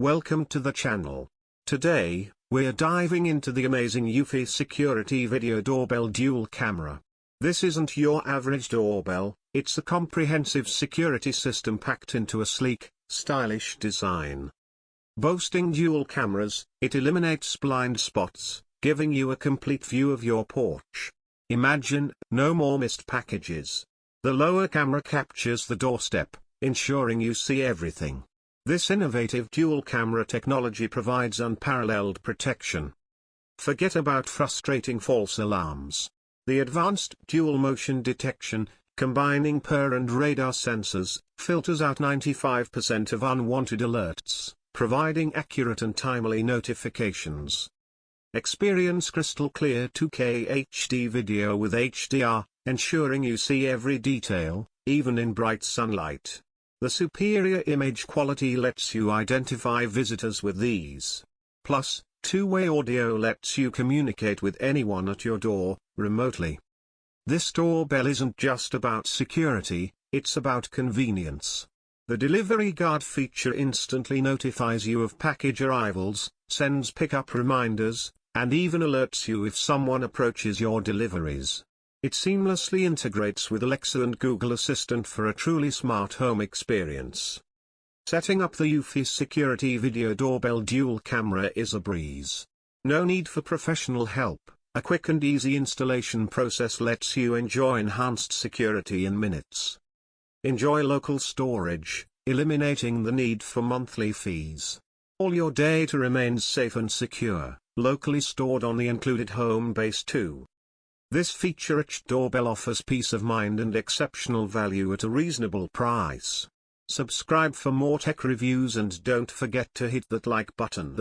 Welcome to the channel. Today, we're diving into the amazing eufy security video doorbell dual camera. This isn't your average doorbell, it's a comprehensive security system packed into a sleek, stylish design. Boasting dual cameras, it eliminates blind spots, giving you a complete view of your porch. Imagine, no more missed packages. The lower camera captures the doorstep, ensuring you see everything. This innovative dual camera technology provides unparalleled protection. Forget about frustrating false alarms. The advanced dual motion detection, combining PER and radar sensors, filters out 95% of unwanted alerts, providing accurate and timely notifications. Experience crystal clear 2K HD video with HDR, ensuring you see every detail, even in bright sunlight. The superior image quality lets you identify visitors with ease. Plus, two-way audio lets you communicate with anyone at your door, remotely. This doorbell isn't just about security, it's about convenience. The delivery guard feature instantly notifies you of package arrivals, sends pickup reminders, and even alerts you if someone approaches your deliveries. It seamlessly integrates with Alexa and Google Assistant for a truly smart home experience. Setting up the eufy security video doorbell dual camera is a breeze. No need for professional help, a quick and easy installation process lets you enjoy enhanced security in minutes. Enjoy local storage, eliminating the need for monthly fees. All your data remains safe and secure, locally stored on the included home base too. This feature-rich doorbell offers peace of mind and exceptional value at a reasonable price. Subscribe for more tech reviews and don't forget to hit that like button.